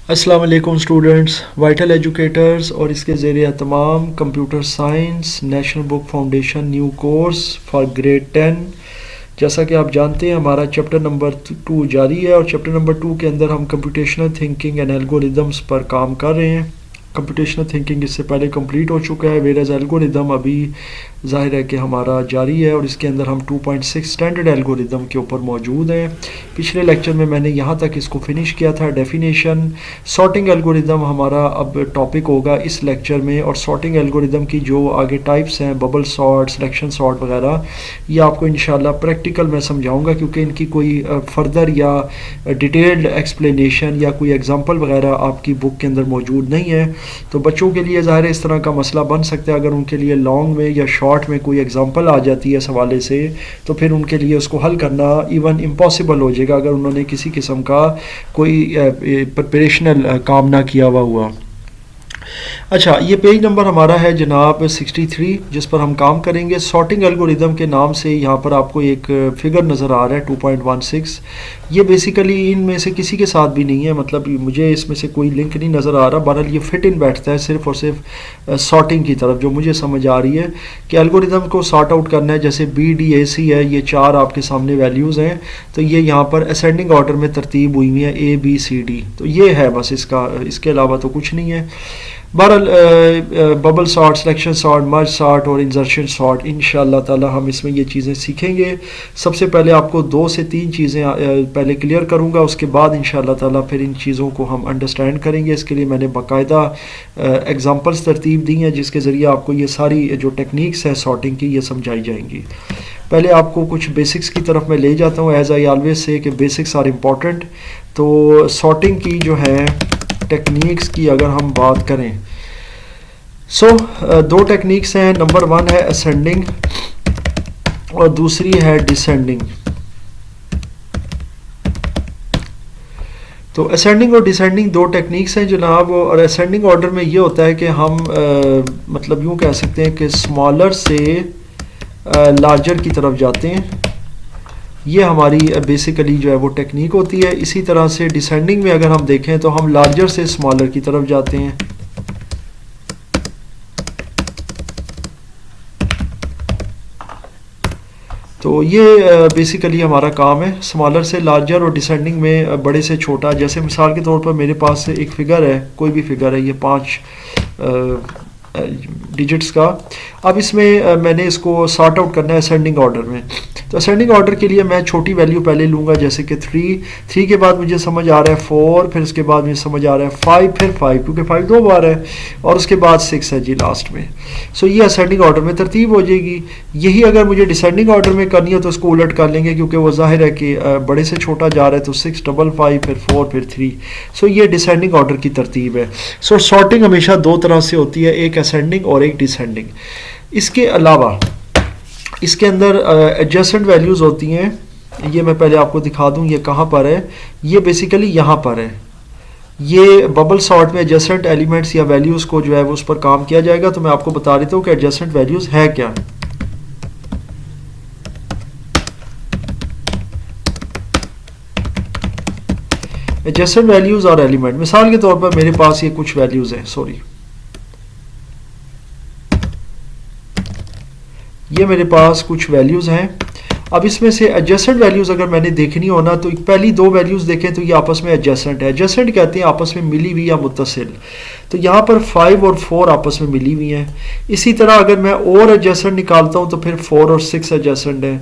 अस्सलाम वालेकुम students, vital educators और इसके ज़रिए तमाम computer science national book foundation new course for grade 10। जैसा कि आप जानते हैं हमारा चैप्टर नंबर 2 जारी है और चैप्टर नंबर 2 के अंदर हम कंप्यूटेशनल थिंकिंग एंड एल्गोरिदम्स पर काम कर रहे हैं। कंप्यूटेशनल थिंकिंग इससे पहले कंप्लीट हो चुका है, वेरएज़ एल्गोरिदम अभी ज़ाहिर है कि हमारा जारी है और इसके अंदर हम 2.6 स्टैंडर्ड एल्गोरिदम के ऊपर मौजूद हैं। पिछले लेक्चर में मैंने यहाँ तक इसको फिनिश किया था। डेफिनेशन सॉर्टिंग एल्गोरिदम हमारा अब टॉपिक होगा इस लेक्चर में, और सॉर्टिंग एल्गोरिदम की जो आगे टाइप्स हैं, बबल सॉर्ट, सिलेक्शन सॉर्ट वगैरह, ये आपको इंशाल्लाह प्रैक्टिकल मैं समझाऊंगा, क्योंकि इनकी कोई फर्दर या डिटेल्ड एक्सप्लेनेशन या कोई एग्जांपल वगैरह आपकी बुक के अंदर मौजूद नहीं है। तो बच्चों के लिए ज़ाहिर इस तरह का मसला बन सकता है, अगर उनके लिए लॉन्ग में या शॉर्ट में कोई एग्जांपल आ जाती है इस हवाले से, तो फिर उनके लिए उसको हल करना इवन इम्पॉसिबल हो जाएगा अगर उन्होंने किसी किस्म का कोई प्रिपरेशनल काम ना किया हुआ। अच्छा, ये पेज नंबर हमारा है जनाब 63, जिस पर हम काम करेंगे। सॉर्टिंग एल्गोरिदम के नाम से यहाँ पर आपको एक फिगर नज़र आ रहा है 2.16। ये बेसिकली इनमें से किसी के साथ भी नहीं है, मतलब मुझे इसमें से कोई लिंक नहीं नज़र आ रहा। बहरहाल ये फिट इन बैठता है सिर्फ और सिर्फ सॉर्टिंग की तरफ, जो मुझे समझ आ रही है कि एल्गोरिदम को सॉर्ट आउट करना है। जैसे BDAC है, ये 4 आपके सामने वैल्यूज़ हैं, तो ये यहाँ पर असेंडिंग ऑर्डर में तरतीब हुई हुई है ABCD। तो ये है बस इसके अलावा तो कुछ नहीं है। बहरहाल bubble sort, selection sort, merge sort और इंसर्शन सॉर्ट, इंशाअल्लाह ताला हम इसमें ये चीज़ें सीखेंगे। सबसे पहले आपको 2 से 3 चीज़ें पहले क्लियर करूँगा, उसके बाद इंशाअल्लाह ताला फिर इन चीज़ों को हम अंडरस्टैंड करेंगे। इसके लिए मैंने बाकायदा एग्जांपल्स तरतीब दी हैं, जिसके ज़रिए आपको ये सारी जो टेक्निक्स हैं सॉर्टिंग की, ये समझाई जाएंगी। पहले आपको कुछ बेसिक्स की तरफ मैं ले जाता हूँ, एज आई ऑलवेज से कि बेसिक्स आर इम्पॉर्टेंट। तो सॉर्टिंग की जो है टेक्निक्स की अगर हम बात करें, सो 2 टेक्निक्स हैं। नंबर 1 है असेंडिंग और दूसरी है डिसेंडिंग। तो असेंडिंग और डिसेंडिंग 2 टेक्निक्स हैं जनाब। और असेंडिंग ऑर्डर में ये होता है कि हम मतलब यूँ कह सकते हैं कि स्मॉलर से लार्जर की तरफ जाते हैं। ये हमारी बेसिकली जो है वो टेक्निक होती है। इसी तरह से डिसेंडिंग में अगर हम देखें तो हम लार्जर से स्मॉलर की तरफ जाते हैं। तो ये बेसिकली हमारा काम है, स्मॉलर से लार्जर और डिसेंडिंग में बड़े से छोटा। जैसे मिसाल के तौर पर मेरे पास एक फ़िगर है, कोई भी फिगर है, ये 5 डिजिट्स का। अब इसमें मैंने इसको सॉर्ट आउट करना है असेंडिंग ऑर्डर में। तो असेंडिंग ऑर्डर के लिए मैं छोटी वैल्यू पहले लूँगा, जैसे कि 3 के बाद मुझे समझ आ रहा है 4, फिर उसके बाद मुझे समझ आ रहा है 5, फिर 5 क्योंकि 5 2 बार है, और उसके बाद 6 है जी लास्ट में। सो ये असेंडिंग ऑर्डर में तरतीब हो जाएगी। यही अगर मुझे डिसेंडिंग ऑर्डर में करनी हो तो उसको उलट कर लेंगे, क्योंकि वो जाहिर है कि बड़े से छोटा जा रहा है, तो 6 5 5 फिर 4 फिर 3। सो ये डिसेंडिंग ऑर्डर की तरतीब है। सो सॉर्टिंग हमेशा 2 तरह से होती है, एक असेंडिंग और एक डिसेंडिंग। इसके अलावा इसके अंदर एडजस्टेंट वैल्यूज़ होती हैं। ये मैं पहले आपको दिखा दूं, ये कहाँ पर है। ये बेसिकली यहाँ पर है। ये बबल सॉर्ट में एडजस्टेंट एलिमेंट्स या वैल्यूज़ को जो है वो उस पर काम किया जाएगा। तो मैं आपको बता देता हूँ कि एडजस्टेंट वैल्यूज़ है क्या। एडजस्टेंट वैल्यूज़ और एलिमेंट, मिसाल के तौर पर मेरे पास ये कुछ वैल्यूज़ हैं, सॉरी, ये मेरे पास कुछ वैल्यूज़ हैं। अब इसमें से एडजस्टेंट वैल्यूज़ अगर मैंने देखनी हो ना, तो पहली 2 वैल्यूज़ देखें तो ये आपस में एडजस्टेंट है। एडजस्टेंट कहते हैं आपस में मिली हुई या मुत्तसिल। तो यहाँ पर 5 और 4 आपस में मिली हुई हैं। इसी तरह अगर मैं और एडजस्टेंट निकालता हूँ तो फिर 4 और 6 एडजस्टेंट है।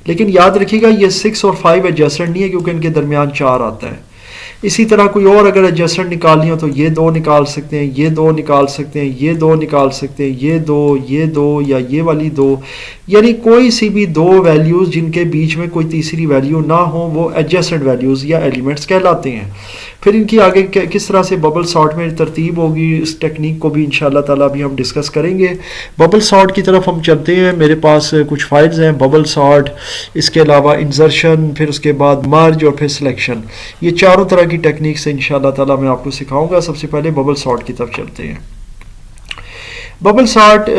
लेकिन याद रखिएगा ये 6 और 5 एडजस्टेंट नहीं है, क्योंकि इनके दरमियान 4 आता है। इसी तरह कोई और अगर एडजस्टेंट निकालनी हो तो ये 2 निकाल सकते हैं, ये 2 निकाल सकते हैं, ये 2 निकाल सकते हैं, ये 2 या ये वाली 2, यानी कोई सी भी 2 वैल्यूज़ जिनके बीच में कोई तीसरी वैल्यू ना हो, वो एडजस्टेंट वैल्यूज़ या एलिमेंट्स कहलाते हैं। फिर इनकी आगे किस तरह से बबल सॉर्ट में तरतीब होगी, इस टेक्निक को भी इंशाल्लाह ताला भी हम डिस्कस करेंगे। बबल सॉर्ट की तरफ हम चलते हैं। मेरे पास कुछ फाइल्स हैं, बबल सॉर्ट, इसके अलावा इंसर्शन, फिर उसके बाद मर्ज और फिर सिलेक्शन। ये चारों तरह की टेक्निक से इंशाल्लाह ताला मैं आपको सिखाऊंगा। सबसे पहले बबल सॉर्ट की तरफ चलते हैं। बबल सॉर्ट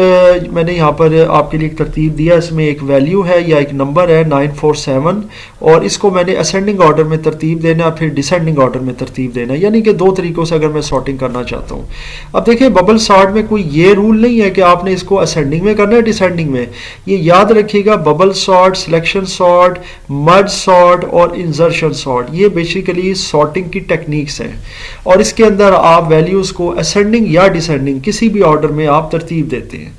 मैंने यहाँ पर आपके लिए एक तरतीब दिया, इसमें एक वैल्यू है या एक नंबर है 947 और इसको मैंने असेंडिंग ऑर्डर में तरतीब देना है, फिर डिसेंडिंग ऑर्डर में तरतीब देना है, यानी कि दो तरीक़ों से अगर मैं सॉर्टिंग करना चाहता हूँ। अब देखिए बबल सॉर्ट में कोई ये रूल नहीं है कि आपने इसको असेंडिंग में करना है डिसेंडिंग में। ये याद रखिएगा, bubble sort, selection sort, merge sort और इंसर्शन सॉर्ट, ये बेसिकली सॉर्टिंग की टेक्निक्स हैं और इसके अंदर आप वैल्यूज़ को असेंडिंग या डिसेंडिंग किसी भी ऑर्डर में आप तरतीब देते हैं।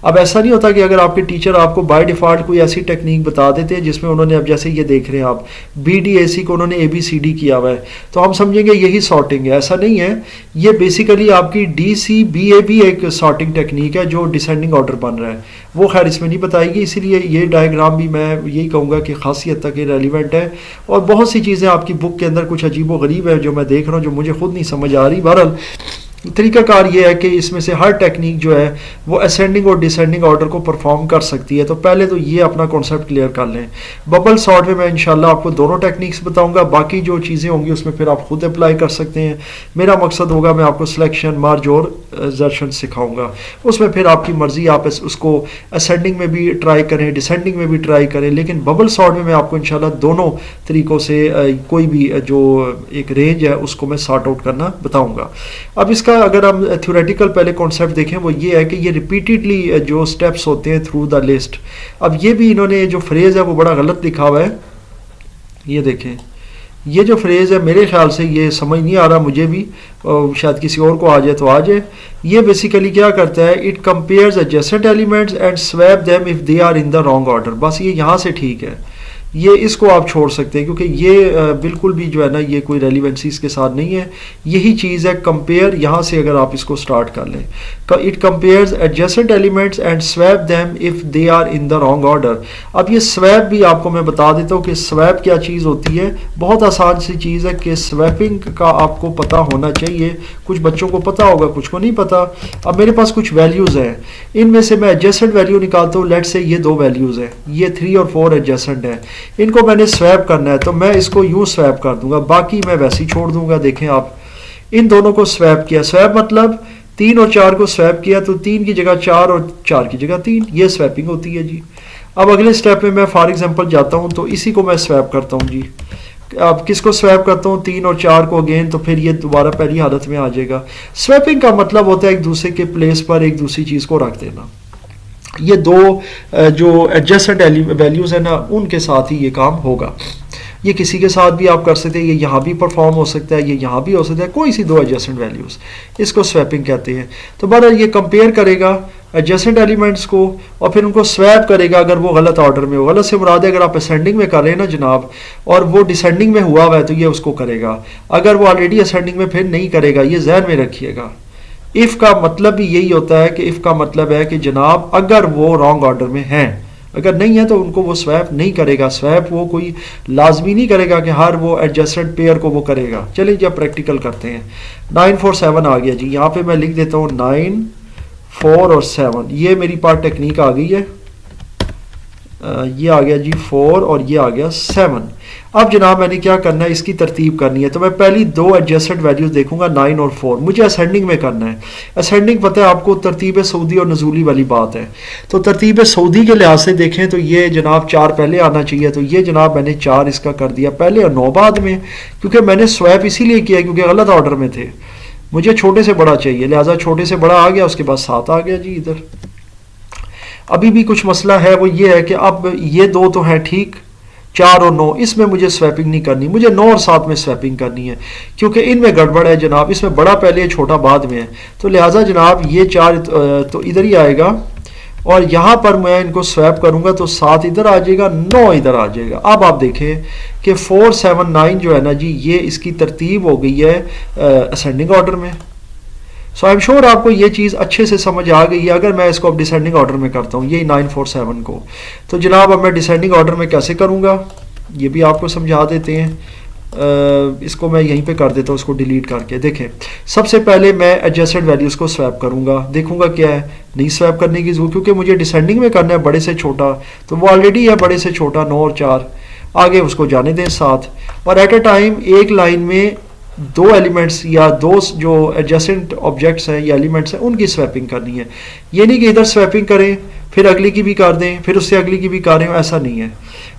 अब ऐसा नहीं होता कि अगर आपके टीचर आपको बाय डिफ़ॉल्ट कोई ऐसी टेक्निक बता देते हैं जिसमें उन्होंने, अब जैसे ये देख रहे हैं आप BDAC को उन्होंने ABCD किया हुआ है तो हम समझेंगे यही सॉर्टिंग है, ऐसा नहीं है। ये बेसिकली आपकी DCBA भी एक सॉर्टिंग टेक्निक है जो डिसेंडिंग ऑर्डर बन रहा है, वो खैर इसमें नहीं बताएगी, इसीलिए ये डायग्राम भी मैं यही कहूँगा कि खासी हद तक ये रेलिवेंट है। और बहुत सी चीज़ें आपकी बुक के अंदर कुछ अजीब व गरीब है जो मैं देख रहा हूँ, जो मुझे खुद नहीं समझ आ रही। बहरहाल तरीकाकार ये है कि इसमें से हर टेक्निक जो है वो असेंडिंग और डिसेंडिंग ऑर्डर को परफॉर्म कर सकती है। तो पहले तो ये अपना कॉन्सेप्ट क्लियर कर लें। बबल सॉर्ट में मैं इंशाल्लाह आपको दोनों टेक्निक्स बताऊंगा, बाकी जो चीज़ें होंगी उसमें फिर आप खुद अप्लाई कर सकते हैं। मेरा मकसद होगा मैं आपको सिलेक्शन, मर्ज और इंसर्शन सिखाऊंगा, उसमें फिर आपकी मर्जी, आप उसको असेंडिंग में भी ट्राई करें, डिसेंडिंग में भी ट्राई करें, लेकिन बबल सॉर्ट में मैं आपको इंशाल्लाह दोनों तरीक़ों से कोई भी जो एक रेंज है उसको मैं सॉर्ट आउट करना बताऊँगा। अब इसका अगर हम थ्योरेटिकल पहले कॉन्सेप्ट देखें वो ये है कि ये रिपीटेडली जो स्टेप्स होते हैं थ्रू द लिस्ट। अब ये भी इन्होंने जो फ्रेज है वो बड़ा गलत लिखा हुआ है, ये देखें, ये जो फ्रेज है मेरे ख्याल से ये समझ नहीं आ रहा मुझे भी, शायद किसी और को आ जाए तो आ जाए। ये बेसिकली क्या करता है, it compares adjacent elements and swap them if they are in the wrong order. बस ये यहाँ से ठीक है, ये इसको आप छोड़ सकते हैं क्योंकि ये बिल्कुल भी जो है ना ये कोई रेलिवेंसी इसके साथ नहीं है। यही चीज़ है कंपेयर, यहाँ से अगर आप इसको स्टार्ट कर लें, it compares adjacent elements and swap them if they are in the wrong order. अब ये स्वैप भी आपको मैं बता देता हूँ कि स्वैप क्या चीज़ होती है। बहुत आसान सी चीज़ है कि स्वैपिंग का आपको पता होना चाहिए, कुछ बच्चों को पता होगा, कुछ को नहीं पता। अब मेरे पास कुछ वैल्यूज़ हैं, इनमें से मैं एडजेसेंट वैल्यू निकालता हूँ, लेट से ये दो वैल्यूज़ हैं, ये 3 और 4 एडजेसेंट है, इनको मैंने स्वैप करना है तो मैं इसको यूं स्वैप कर दूंगा, बाकी मैं वैसे ही छोड़ दूंगा। देखें आप, इन दोनों को स्वैप किया, स्वैप मतलब 3 और 4 को स्वैप किया तो 3 की जगह 4 और 4 की जगह 3, ये स्वैपिंग होती है जी। अब अगले स्टेप में मैं फॉर एग्जांपल जाता हूं तो इसी को मैं स्वैप करता हूं जी। अब किसको स्वैप करता हूं, 3 और 4 को अगेन, तो फिर ये दोबारा पहली हालत में आ जाएगा। स्वैपिंग का मतलब होता है एक दूसरे के प्लेस पर एक दूसरी चीज़ को रख देना। ये दो जो एडजेसेंट वैल्यूज़ है ना उनके साथ ही ये काम होगा। ये किसी के साथ भी आप कर सकते हैं, ये यहाँ भी परफॉर्म हो सकता है, ये यहाँ भी हो सकता है, कोई सी दो एडजेसेंट वैल्यूज़, इसको स्वैपिंग कहते हैं। तो बहरहाल ये कंपेयर करेगा एडजेसेंट एलिमेंट्स को और फिर उनको स्वैप करेगा अगर वो गलत ऑर्डर में हो। गलत से मुराद है अगर आप असेंडिंग में कर रहे हैं ना जनाब और वो डिसेंडिंग में हुआ है तो ये उसको करेगा, अगर वो ऑलरेडी असेंडिंग में फिर नहीं करेगा, ये ज़हन में रखिएगा। इफ़ का मतलब भी यही होता है कि इफ़ का मतलब है कि जनाब अगर वो रॉन्ग ऑर्डर में हैं, अगर नहीं है तो उनको वो स्वैप नहीं करेगा। स्वैप वो कोई लाजमी नहीं करेगा कि हर वो एडजेसेंट पेयर को वो करेगा। चलिए जब प्रैक्टिकल करते हैं, 947 आ गया जी, यहाँ पे मैं लिख देता हूँ 9, 4 और 7, ये मेरी पार्ट टेक्निक आ गई है। ये आ गया जी 4 और ये आ गया 7। अब जनाब मैंने क्या करना है, इसकी तरतीब करनी है। तो मैं पहली दो एडजेसेंट वैल्यूज देखूंगा 9 और 4, मुझे असेंडिंग में करना है। असेंडिंग पता है आपको तरतीब सऊदी और नजूली वाली बात है। तो तरतीब सऊदी के लिहाज से देखें तो ये जनाब 4 पहले आना चाहिए, तो ये जनाब मैंने 4 इसका कर दिया पहले और 9 बाद में, क्योंकि मैंने स्वैप इसीलिए किया क्योंकि गलत ऑर्डर में थे, मुझे छोटे से बड़ा चाहिए, लिहाजा छोटे से बड़ा आ गया, उसके बाद 7 आ गया जी इधर। अभी भी कुछ मसला है, वो ये है कि अब ये दो तो हैं ठीक, 4 और 9, इसमें मुझे स्वैपिंग नहीं करनी, मुझे 9 और 7 में स्वैपिंग करनी है क्योंकि इनमें गड़बड़ है जनाब, इसमें बड़ा पहले है छोटा बाद में है। तो लिहाजा जनाब ये 4 तो इधर ही आएगा और यहाँ पर मैं इनको स्वैप करूँगा तो 7 इधर आ जाएगा, 9 इधर आ जाएगा। अब आप देखें कि 4, 7, 9 जो है ना जी, ये इसकी तरतीब हो गई है असेंडिंग ऑर्डर में। सो आई एम श्योर आपको ये चीज़ अच्छे से समझ आ गई है। अगर मैं इसको अब डिसेंडिंग ऑर्डर में करता हूँ, यही 947 को, तो जनाब अब मैं डिसेंडिंग ऑर्डर में कैसे करूँगा ये भी आपको समझा देते हैं। इसको मैं यहीं पे कर देता हूँ, इसको डिलीट करके। देखें सबसे पहले मैं एडजेसेंट वैल्यूज़ को स्वैप करूँगा, देखूँगा क्या है, नहीं स्वैप करने की जरूरत क्योंकि मुझे डिसेंडिंग में करना है बड़े से छोटा, तो वो ऑलरेडी है बड़े से छोटा 9 और 4, आगे उसको जाने दें 7। और एट अ टाइम एक लाइन में दो एलिमेंट्स या दो जो एडजेसेंट ऑब्जेक्ट्स हैं या एलिमेंट्स हैं उनकी स्वैपिंग करनी है। ये नहीं कि इधर स्वैपिंग करें फिर अगली की भी कर दें फिर उससे अगली की भी कर रहे हो, ऐसा नहीं है।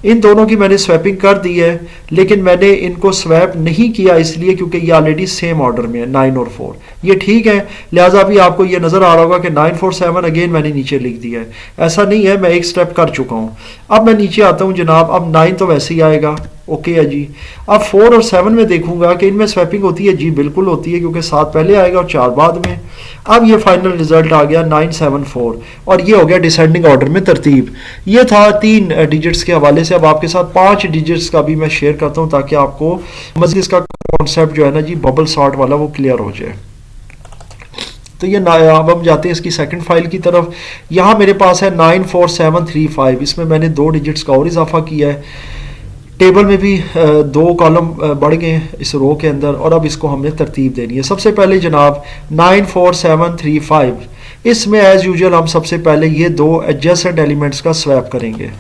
इन दोनों की मैंने स्वैपिंग कर दी है, लेकिन मैंने इनको स्वैप नहीं किया इसलिए क्योंकि ये ऑलरेडी सेम ऑर्डर में है 9 और 4, ये ठीक है। लिहाजा भी आपको ये नज़र आ रहा होगा कि 9 4 7 अगेन मैंने नीचे लिख दिया है, ऐसा नहीं है, मैं एक स्टेप कर चुका हूँ। अब मैं नीचे आता हूँ जनाब, अब 9 तो वैसे ही आएगा, ओके है जी। अब 4 और 7 में देखूंगा कि इनमें स्वैपिंग होती है, जी बिल्कुल होती है, क्योंकि 7 पहले आएगा और 4 बाद में। अब ये फाइनल रिजल्ट आ गया 9 7 4 और ये हो गया डिसेंडिंग ऑर्डर में तरतीब। ये था 3 डिजिट्स के हवाले से। अब आपके साथ 5 डिजिट्स का भी मैं शेयर करता हूँ ताकि आपको मज़ीद इसका कॉन्सेप्ट जो है ना जी बबल सॉर्ट वाला वो क्लियर हो जाए। तो ये अब हम जाते हैं इसकी सेकंड फाइल की तरफ। यहाँ मेरे पास है 9 4 7 3 5, इसमें मैंने 2 डिजिट्स का और इजाफा किया है। टेबल में भी 2 कॉलम बढ़ गए इस रो के अंदर और अब इसको हमने तरतीब देनी है। सबसे पहले जनाब 9 4 7 3 5, इसमें एज यूजुअल हम सबसे पहले ये 2 एडजेसेंट एलिमेंट्स का स्वैप करेंगे।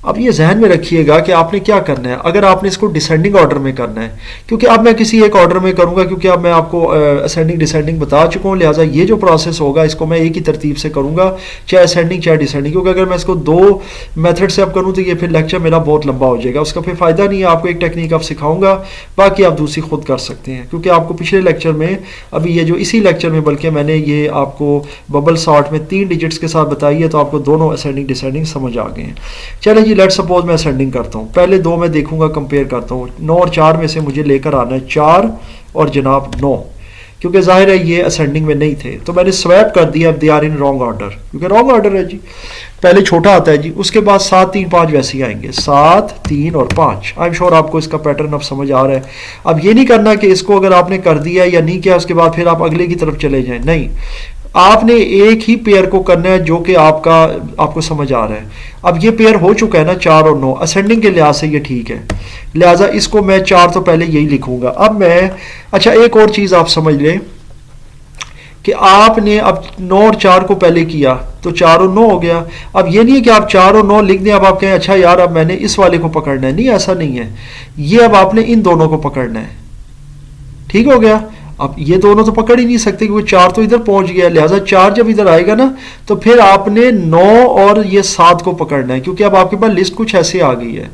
अब ये जहन में रखिएगा कि आपने क्या करना है, अगर आपने इसको डिसेंडिंग ऑर्डर में करना है, क्योंकि अब मैं किसी एक ऑर्डर में करूंगा, क्योंकि अब मैं आपको असेंडिंग डिसेंडिंग बता चुका हूँ, लिहाजा ये जो प्रोसेस होगा इसको मैं एक ही तरतीब से करूंगा, चाहे असेंडिंग चाहे डिसेंडिंग। क्योंकि अगर मैं इसको 2 मेथड से अब करूँ तो ये फिर लेक्चर मेरा बहुत लंबा हो जाएगा, उसका फिर फ़ायदा नहीं है। आपको एक टेक्निक आप सिखाऊंगा, बाकी आप दूसरी खुद कर सकते हैं, क्योंकि आपको पिछले लेक्चर में अभी ये जो इसी लेक्चर में बल्कि मैंने ये आपको बबल सॉर्ट में 3 डिजिट्स के साथ बताई है, तो आपको दोनों असेंडिंग डिसेंडिंग समझ आ गए हैं। चले जी, लेट्स सपोज मैं असेंडिंग करता हूँ, पहले 2 मैं देखूंगा, कंपेयर करता हूँ। 9 और 4 में से मुझे लेकर आना है 4 और जनाब 9, क्योंकि जाहिर है ये असेंडिंग में नहीं थे, तो मैंने स्वैप कर दिया। अब they are in wrong order, क्योंकि रॉन्ग ऑर्डर है जी। पहले छोटा आता है जी, उसके बाद 7 3 5 वैसे ही आएंगे, 7 3 और 5। आई एम श्योर आपको इसका पैटर्न अब समझ आ रहा है। अब ये नहीं करना कि इसको अगर आपने कर दिया या नहीं किया उसके बाद फिर आप अगले की तरफ चले जाएं, नहीं, आपने एक ही पेयर को करना है जो कि आपको समझ आ रहा है। अब ये पेयर हो चुका है ना 4 और 9, असेंडिंग के लिहाज से ये ठीक है, लिहाजा इसको मैं 4 तो पहले यही लिखूंगा। अब मैं अच्छा एक और चीज़ आप समझ लें कि आपने अब 9 और 4 को पहले किया तो 4 और 9 हो गया। अब ये नहीं है कि आप 4 और 9 लिख दें, अब आप कहें अच्छा यार अब मैंने इस वाले को पकड़ना है, नहीं ऐसा नहीं है, ये अब आपने इन दोनों को पकड़ना है, ठीक हो गया। अब ये दोनों तो पकड़ ही नहीं सकते क्योंकि 4 तो इधर पहुंच गया, लिहाजा 4 जब इधर आएगा ना तो फिर आपने 9 और ये 7 को पकड़ना है, क्योंकि अब आपके पास लिस्ट कुछ ऐसे आ गई है।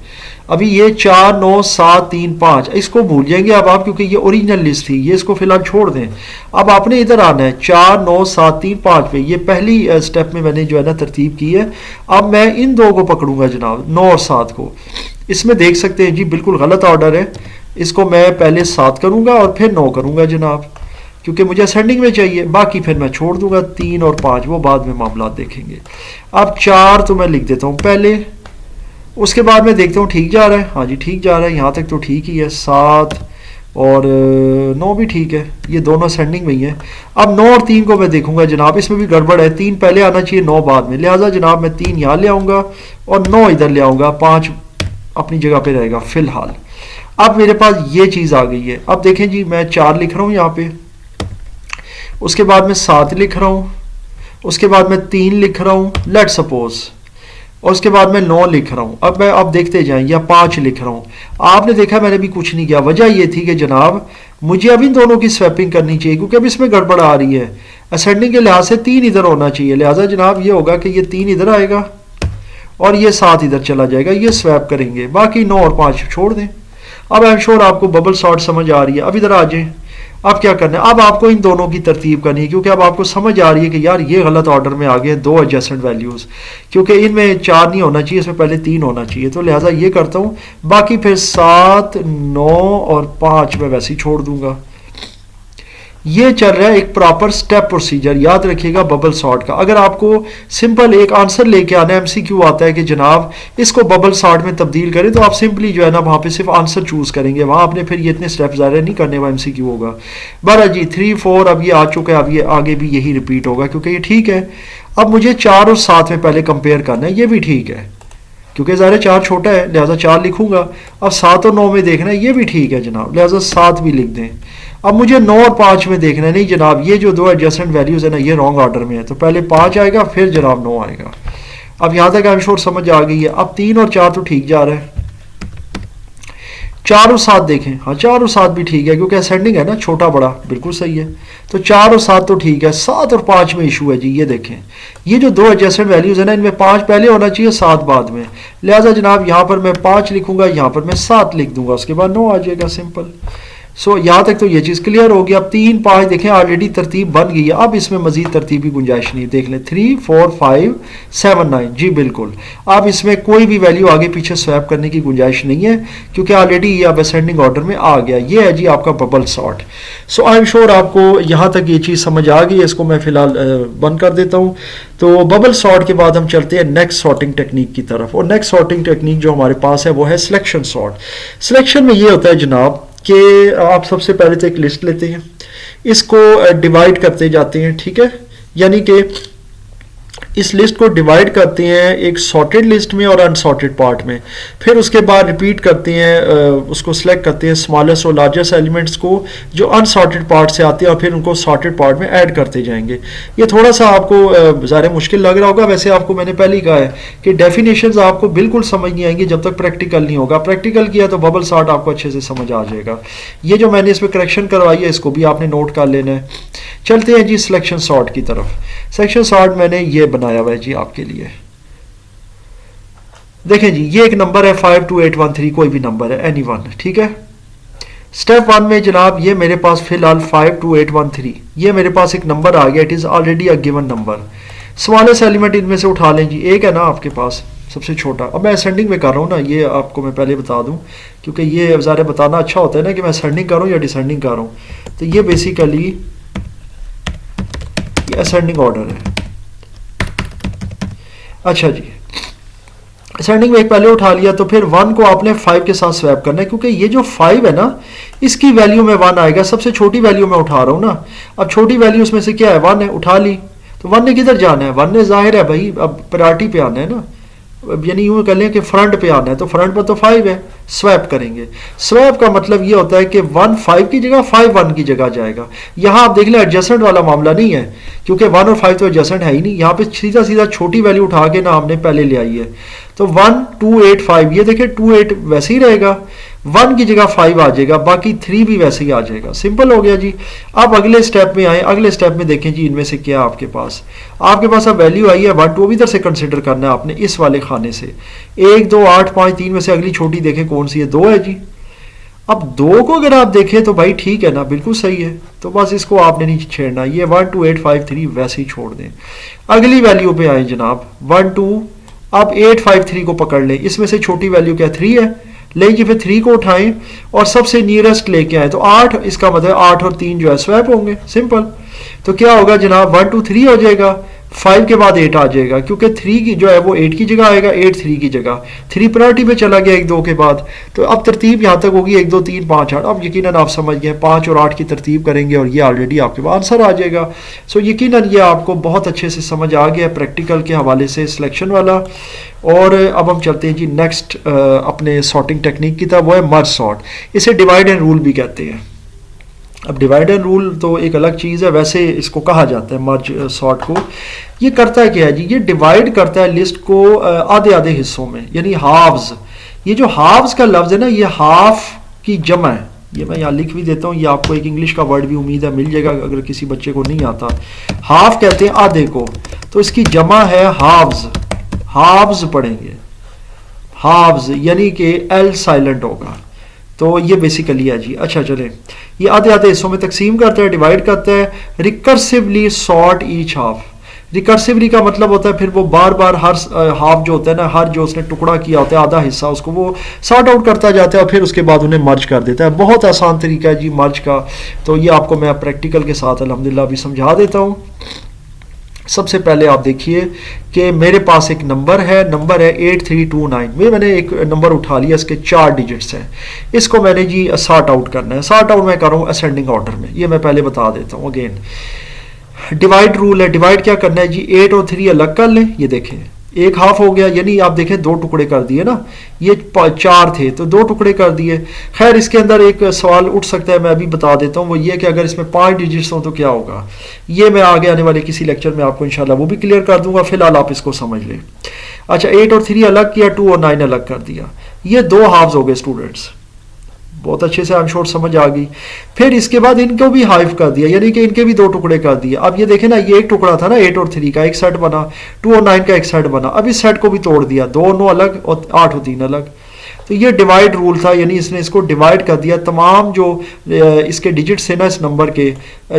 अभी ये 4 9 7 3 5 इसको भूल जाएंगे अब आप, क्योंकि ये ओरिजिनल लिस्ट थी, ये इसको फिलहाल छोड़ दें। अब आपने इधर आना है 4 9 7 3 5 पे, ये पहली स्टेप में मैंने जो है ना तरतीब की है। अब मैं इन 2 को पकड़ूंगा जनाब, 9 और 7 को। इसमें देख सकते हैं जी बिल्कुल गलत ऑर्डर है, इसको मैं पहले 7 करूंगा और फिर 9 करूंगा जनाब, क्योंकि मुझे असेंडिंग में चाहिए, बाकी फिर मैं छोड़ दूंगा 3 और 5, वो बाद में मामला देखेंगे। अब 4 तो मैं लिख देता हूं पहले, उसके बाद मैं देखता हूँ ठीक जा रहा है, हाँ जी ठीक जा रहा है, यहाँ तक तो ठीक ही है। 7 और 9 भी ठीक है, ये दोनों असेंडिंग में ही है। अब 9 और 3 को मैं देखूंगा जनाब, इसमें भी गड़बड़ है, 3 पहले आना चाहिए 9 बाद में, लिहाजा जनाब मैं 3 यहाँ ले आऊँगा और 9 इधर ले आऊँगा, 5 अपनी जगह पे रहेगा फिलहाल। अब मेरे पास ये चीज़ आ गई है। अब देखें जी मैं 4 लिख रहा हूँ यहाँ पे, उसके बाद मैं 7 लिख रहा हूँ, उसके बाद मैं 3 लिख रहा हूँ लेट सपोज, और उसके बाद मैं 9 लिख रहा हूँ। अब मैं आप देखते जाएं, या 5 लिख रहा हूँ। आपने देखा मैंने भी कुछ नहीं किया, वजह ये थी कि जनाब मुझे अब इन दोनों की स्वैपिंग करनी चाहिए, क्योंकि अब इसमें गड़बड़ आ रही है। असेंडिंग के लिहाज से 3 इधर होना चाहिए, लिहाजा जनाब ये होगा कि ये 3 इधर आएगा और ये 7 इधर चला जाएगा, ये स्वैप करेंगे, बाकी 9 और 5 छोड़ दें। अब आई एम श्योर आपको बबल सॉर्ट समझ आ रही है। अब इधर आ जाए, अब क्या करना है, अब आपको इन दोनों की तरतीब करनी है, क्योंकि अब आपको समझ आ रही है कि यार ये गलत ऑर्डर में आ गए 2 एडजेसेंट वैल्यूज़, क्योंकि इनमें 4 नहीं होना चाहिए, इसमें पहले 3 होना चाहिए, तो लिहाजा ये करता हूँ। बाकी फिर 7 9 और 5 मैं वैसे ही छोड़ दूंगा। ये चल रहा है एक प्रॉपर स्टेप प्रोसीजर, याद रखिएगा बबल सॉर्ट का। अगर आपको सिंपल एक आंसर लेके आना है, एमसीक्यू आता है कि जनाब इसको बबल सॉर्ट में तब्दील करें, तो आप सिंपली जो है ना वहाँ पे सिर्फ आंसर चूज करेंगे, वहाँ आपने फिर ये इतने स्टेप ज़्यादा नहीं करने, वहाँ एमसीक्यू होगा। बरा जी 3 4 अब ये आ चुका है, अब ये आगे भी यही रिपीट होगा, क्योंकि ये ठीक है। अब मुझे 4 और 7 में पहले कंपेयर करना है, ये भी ठीक है, क्योंकि ज़ाहिर 4 छोटा है, लिहाजा 4 लिखूंगा। अब 7 और 9 में देखना है, ये भी ठीक है जनाब, लिहाजा 7 भी लिख दें। अब मुझे 9 और 5 में देखना है, नहीं जनाब ये जो 2 एडजेसेंट वैल्यूज़ है ना ये रॉन्ग ऑर्डर में है, तो पहले 5 आएगा फिर जनाब 9 आएगा। अब यहाँ तक आई एम श्योर समझ आ गई है। अब 3 और 4 तो ठीक जा रहा है, 4 और 7 देखें, हाँ 4 और 7 भी ठीक है क्योंकि असेंडिंग है ना, छोटा बड़ा बिल्कुल सही है। तो 4 और 7 तो ठीक है, 7 और 5 में इशू है जी। ये देखें, ये जो दो एडजेसेंट वैल्यूज है ना, इनमें 5 पहले होना चाहिए 7 बाद में, लिहाजा जनाब यहाँ पर मैं 5 लिखूंगा, यहाँ पर मैं 7 लिख दूंगा, उसके बाद 9 आ जाएगा, सिंपल। सो यहाँ तक तो ये चीज़ क्लियर होगी। अब 3 5 देखें ऑलरेडी तरतीब बन गई है, अब इसमें मजीद तरतीब की गुंजाइश नहीं। देख लें 3 4 5 7 9, जी बिल्कुल। अब इसमें कोई भी वैल्यू आगे पीछे स्वैप करने की गुंजाइश नहीं है क्योंकि ऑलरेडी ये अब असेंडिंग ऑर्डर में आ गया। ये है जी आपका bubble sort. So I am sure आपको यहाँ तक ये चीज़ समझ आ गई है। इसको मैं फिलहाल बंद कर देता हूँ। तो बबल सॉर्ट के बाद हम चलते हैं नेक्स्ट सॉर्टिंग टेक्निक की तरफ, और नेक्स्ट सॉर्टिंग टेक्निक जो हमारे पास है वो है सिलेक्शन सॉर्ट। सिलेक्शन में ये होता है जनाब कि आप सबसे पहले तो एक लिस्ट लेते हैं, इसको डिवाइड करते जाते हैं, ठीक है, यानी कि इस लिस्ट को डिवाइड करते हैं एक सॉर्टेड लिस्ट में और अनसॉर्टेड पार्ट में। फिर उसके बाद रिपीट करते हैं, उसको सिलेक्ट करते हैं स्मॉलेस्ट और लार्जेस्ट एलिमेंट्स को जो अनसॉर्टेड पार्ट से आते हैं, और फिर उनको सॉर्टेड पार्ट में ऐड करते जाएंगे। ये थोड़ा सा आपको ज़्यादा मुश्किल लग रहा होगा, वैसे आपको मैंने पहले ही कहा है कि डेफिनेशंस आपको बिल्कुल समझ नहीं आएंगी जब तक प्रैक्टिकल नहीं होगा। प्रैक्टिकल किया तो बबल सॉर्ट आपको अच्छे से समझ आ जाएगा। ये जो मैंने इसमें करेक्शन करवाई है इसको भी आपने नोट कर लेना है। चलते हैं जी सिलेक्शन सॉर्ट की तरफ। सिलेक्शन सॉर्ट मैंने ये बनाया हुआ है जी आपके लिए। देखें जी, ये एक नंबर है 52813, कोई भी नंबर है, एनी वन, ठीक है। स्टेप 1 में जनाब ये मेरे पास फिलहाल 52813, ये मेरे पास एक नंबर आ गया, it is already a given number. Smallest element इनमें से उठा लें जी, एक है ना आपके पास सबसे छोटा। अब मैं असेंडिंग में कर रहा हूँ ना, ये आपको मैं पहले बता दूं क्योंकि ये ज़रा बताना अच्छा होता है ना कि मैं असेंडिंग कर रहा हूँ या डिसेंडिंग कर रहा हूँ। तो ये बेसिकली असेंडिंग ऑर्डर है। अच्छा जी, असेंडिंग में एक पहले उठा लिया, तो फिर 1 को आपने 5 के साथ स्वैप करना है क्योंकि ये जो 5 है ना इसकी वैल्यू में 1 आएगा। सबसे छोटी वैल्यू में उठा रहा हूँ ना, अब छोटी वैल्यू उसमें से क्या है, 1 है, उठा ली। तो 1 ने किधर जाना है, 1 ने जाहिर है भाई अब प्रायोरिटी पे आना है ना, यानी यूँ कर लें कि फ्रंट पे आना है, तो फ्रंट पर तो 5 है, स्वैप करेंगे। स्वैप का मतलब ये होता है कि 1 5 की जगह 5 1 की जगह जाएगा। यहाँ आप देख लें एडजस्टेंट वाला मामला नहीं है क्योंकि 1 और 5 तो एडजस्टेंट है ही नहीं। यहाँ पे सीधा सीधा छोटी वैल्यू उठा के ना हमने पहले ले आई है। तो 1 2 8 5, ये देखिए 2 8 वैसे ही रहेगा, 1 की जगह 5 आ जाएगा, बाकी 3 भी वैसे ही आ जाएगा। सिंपल हो गया जी। अब अगले स्टेप में आए, अगले स्टेप में देखें जी इनमें से क्या है आपके पास अब वैल्यू आई है 1 2, अब इधर से कंसिडर करना है आपने, इस वाले खाने से 1 2 8 5 3 में से अगली छोटी देखें कौन सी है, 2 है जी। अब 2 को अगर आप देखें तो भाई ठीक है ना, बिल्कुल सही है, तो बस इसको आपने नहीं छेड़ना, ये 1 2 8 5 3 वैसे ही छोड़ दें। अगली वैल्यू पे आए जनाब 1 2, अब 8 5 3 को पकड़ लें, इसमें से छोटी वैल्यू क्या 3 है, ले जी फिर 3 को उठाएं और सबसे नियरेस्ट लेके आए, तो 8, इसका मतलब 8 और 3 जो है स्वैप होंगे, सिंपल। तो क्या होगा जनाब 1 2 3 हो जाएगा, 5 के बाद 8 आ जाएगा क्योंकि 3 की जो है वो 8 की जगह आएगा, 8 3 की जगह, 3 प्रायोरिटी पे चला गया 1 2 के बाद। तो अब तरतीब यहाँ तक होगी 1 2 3 5 8। अब यकीनन आप समझ गए 5 और 8 की तरतीब करेंगे और ये ऑलरेडी आपके पास आंसर आ जाएगा। सो यकीनन ये आपको बहुत अच्छे से समझ आ गया प्रैक्टिकल के हवाले से सिलेक्शन वाला। और अब हम चलते हैं जी नेक्स्ट अपने सॉर्टिंग टेक्निक की तरफ, वो है मर्ज सॉर्ट। इसे डिवाइड एंड रूल भी कहते हैं। अब डिवाइड एंड रूल तो एक अलग चीज़ है, वैसे इसको कहा जाता है मर्ज सॉर्ट को। ये करता है क्या है जी, ये डिवाइड करता है लिस्ट को आधे आधे हिस्सों में, यानी हाफ्स। ये जो हाफ्स का लफ्ज़ है ना, ये हाफ की जमा है। ये मैं यहाँ लिख भी देता हूँ, ये आपको एक इंग्लिश का वर्ड भी उम्मीद है मिल जाएगा अगर किसी बच्चे को नहीं आता। हाफ कहते हैं आधे को, तो इसकी जमा है हाफ्स। हाफ्स पढ़ेंगे, हाफ्स यानी कि एल साइलेंट होगा। तो ये बेसिकली है जी। अच्छा चले, ये आधे आधे हिस्सों में तकसीम करता है, डिवाइड करता है। Recursively sort each half. Recursively का मतलब होता है फिर वो बार बार हर हाफ जो होता है ना, हर जो उसने टुकड़ा किया होता है आधा हिस्सा, उसको वो सॉर्ट आउट करता जाता है और फिर उसके बाद उन्हें मर्ज कर देता है। बहुत आसान तरीका है जी मर्ज का। तो ये आपको मैं प्रैक्टिकल के साथ अल्हम्दुलिल्लाह भी समझा देता हूँ। सबसे पहले आप देखिए कि मेरे पास एक नंबर है 8329 में मैंने एक नंबर उठा लिया, इसके 4 डिजिट्स हैं। इसको मैंने जी सॉर्ट आउट करना है। सॉर्ट आउट मैं कर रहा हूँ असेंडिंग ऑर्डर में, ये मैं पहले बता देता हूँ अगेन। डिवाइड रूल है, डिवाइड क्या करना है जी, 8 और 3 अलग कर लें। ये देखें एक हाफ हो गया, यानी आप देखें 2 टुकड़े कर दिए ना, ये 4 थे तो 2 टुकड़े कर दिए। खैर इसके अंदर एक सवाल उठ सकता है, मैं अभी बता देता हूँ, वो ये कि अगर इसमें 5 डिजिट्स हों तो क्या होगा। ये मैं आगे आने वाले किसी लेक्चर में आपको इंशाल्लाह वो भी क्लियर कर दूंगा, फिलहाल आप इसको समझ लें। अच्छा 8 और 3 अलग किया, 2 और 9 अलग कर दिया, ये 2 हाफ्स हो गए स्टूडेंट्स। बहुत अच्छे से आई एम श्योर समझ आ गई। फिर इसके बाद इनको भी हाइफ कर दिया, यानी कि इनके भी 2 टुकड़े कर दिए। अब ये देखें ना, ये एक टुकड़ा था ना 8 और 3 का, एक सेट बना, 2 और 9 का एक सेट बना। अब इस सेट को भी तोड़ दिया, 2 और 9 अलग और 8 और 3 अलग। तो ये डिवाइड रूल था, यानी इसने इसको डिवाइड कर दिया। तमाम जो इसके डिजिट्स थे ना इस नंबर के,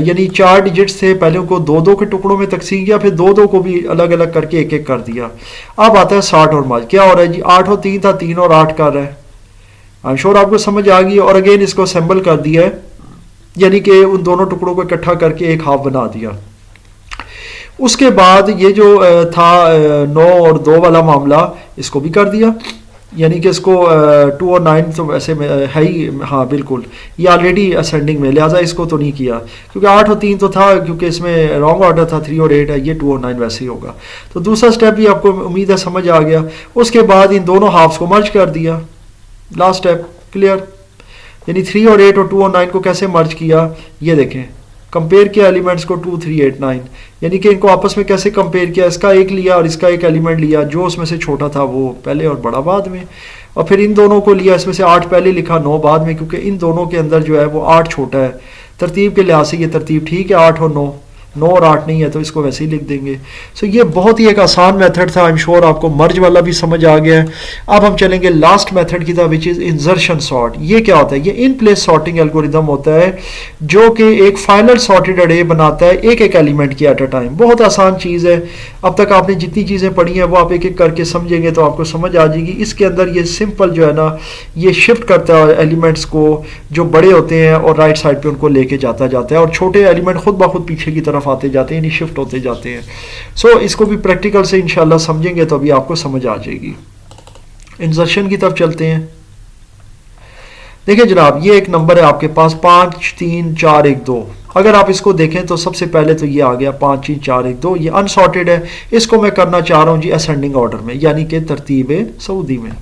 यानी 4 डिजिट्स थे, पहले उनको 2-2 के टुकड़ों में तकसीम किया, फिर 2-2 को भी अलग अलग करके एक एक कर दिया। अब आता है 60 और मर्ज। क्या हो रहा है जी, 8 और 3 था, 3 और 8 कर रहा है। आई एम श्योर आपको समझ आ गई। और अगेन इसको असेंबल कर दिया है, यानी कि उन दोनों टुकड़ों को इकट्ठा करके एक हाफ बना दिया। उसके बाद ये जो था 9 और 2 वाला मामला, इसको भी कर दिया, यानी कि इसको 2 और 9 तो वैसे है ही, हाँ बिल्कुल ये ऑलरेडी असेंडिंग में, लिहाजा इसको तो नहीं किया, क्योंकि 8 और 3 तो था, क्योंकि इसमें रॉन्ग ऑर्डर था। 3 और 8 है, ये 2 और 9 वैसे ही होगा। तो दूसरा स्टेप भी आपको उम्मीद है समझ आ गया। उसके बाद इन दोनों हाफ्स को मर्ज कर दिया, लास्ट स्टेप क्लियर। यानी 3 और 8 और 2 और 9 को कैसे मर्ज किया, ये देखें, कंपेयर किया एलिमेंट्स को 2, 3, 8, 9, यानी कि इनको आपस में कैसे कंपेयर किया, इसका एक लिया और इसका एक एलिमेंट लिया, जो उसमें से छोटा था वो पहले और बड़ा बाद में, और फिर इन दोनों को लिया, इसमें से 8 पहले लिखा, 9 बाद में, क्योंकि इन दोनों के अंदर जो है वो 8 छोटा है। तरतीब के लिहाज से ये तरतीब ठीक है, 8 और 9, 9 और 8 नहीं है तो इसको वैसे ही लिख देंगे। सो ये बहुत ही एक आसान मेथड था। आई एम श्योर आपको मर्ज वाला भी समझ आ गया है। अब हम चलेंगे लास्ट मेथड की तरफ, विच इज इंसर्शन सॉर्ट। ये क्या होता है, ये इन प्लेस सॉर्टिंग एल्गोरिदम होता है, जो कि एक फाइनल सॉर्टेड अरे बनाता है एक एक एलिमेंट की एट अ टाइम। बहुत आसान चीज़ है। अब तक आपने जितनी चीज़ें पढ़ी हैं वो आप एक एक करके समझेंगे तो आपको समझ आ जाएगी। इसके अंदर ये सिंपल जो है ना, ये शिफ्ट करता है एलिमेंट्स को, जो बड़े होते हैं और राइट साइड पे उनको लेके जाता है, और छोटे एलिमेंट खुद ब खुद पीछे की तरफ आते जाते हैं, यानी शिफ्ट होते जाते हैं। सो इसको भी प्रैक्टिकल से इंशाल्लाह समझेंगे तो अभी आपको समझ आ जाएगी। इंसर्शन की तरफ चलते हैं। देखिए जनाब, ये एक नंबर है आपके पास 5 3 4 1 2। अगर आप इसको देखें तो सबसे पहले तो ये आ गया 5 3 4 1 2, ये अनसॉर्टेड है। इसको मैं करना चाह रहा हूँ जी असेंडिंग ऑर्डर में, यानी कि तरतीब सऊदी में।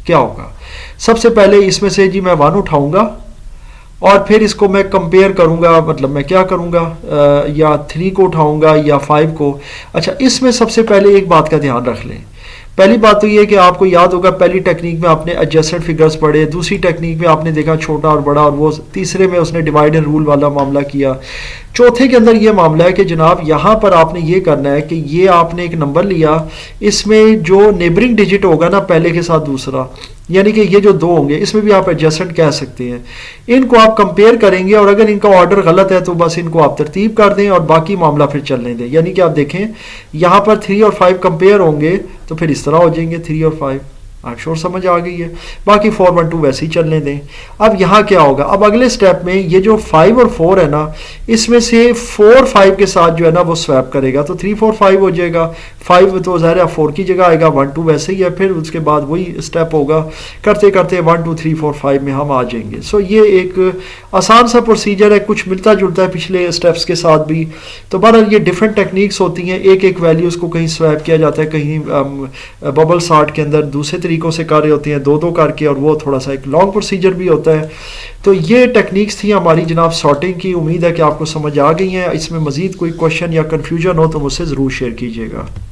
क्या होगा, सबसे पहले इसमें से जी मैं 1 उठाऊंगा और फिर इसको मैं कंपेयर करूंगा, मतलब मैं क्या करूंगा, या 3 को उठाऊंगा या 5 को। अच्छा, इसमें सबसे पहले एक बात का ध्यान रख लें। पहली बात तो ये कि आपको याद होगा पहली टेक्निक में आपने एडजस्टेड फिगर्स पढ़े, दूसरी टेक्निक में आपने देखा छोटा और बड़ा, और वो तीसरे में उसने डिवाइड एंड रूल वाला मामला किया। चौथे के अंदर ये मामला है कि जनाब यहाँ पर आपने ये करना है कि ये आपने एक नंबर लिया, इसमें जो नेबरिंग डिजिट होगा ना पहले के साथ दूसरा, यानी कि ये जो 2 होंगे, इसमें भी आप एडजस्टेंट कह सकते हैं। इनको आप कंपेयर करेंगे और अगर इनका ऑर्डर गलत है तो बस इनको आप तरतीब कर दें और बाकी मामला फिर चलने दें। यानी कि आप देखें यहाँ पर 3 और 5 कंपेयर होंगे तो फिर इस तरह हो जाएंगे 3 और 5। आप श्योर समझ आ गई है। बाकी 4 1 2 वैसे ही चलने दें। अब यहाँ क्या होगा, अब अगले स्टेप में ये जो 5 और 4 है ना, इसमें से 4 5 के साथ जो है ना वो स्वैप करेगा, तो 3 4 5 हो जाएगा। 5 तो ज़ाहिर है 4 की जगह आएगा, 1 2 वैसे ही है। फिर उसके बाद वही स्टेप होगा, करते करते 1 2 3 4 5 में हम आ जाएंगे। सो ये एक आसान सा प्रोसीजर है, कुछ मिलता जुलता है पिछले स्टेप्स के साथ भी। तो बहरहाल ये डिफरेंट टेक्निक्स होती हैं, एक एक वैल्यूज़ को कहीं स्वैप किया जाता है, कहीं बबल सार्ट के अंदर दूसरे तरीकों से कर रहे होते हैं, 2 2 करके, और वो थोड़ा सा एक लॉन्ग प्रोसीजर भी होता है। तो ये टेक्निक्स थी हमारी जनाब सॉर्टिंग की। उम्मीद है कि आपको समझ आ गई हैं। इसमें मज़ीद कोई क्वेश्चन या कन्फ्यूजन हो तो मुझसे ज़रूर शेयर कीजिएगा।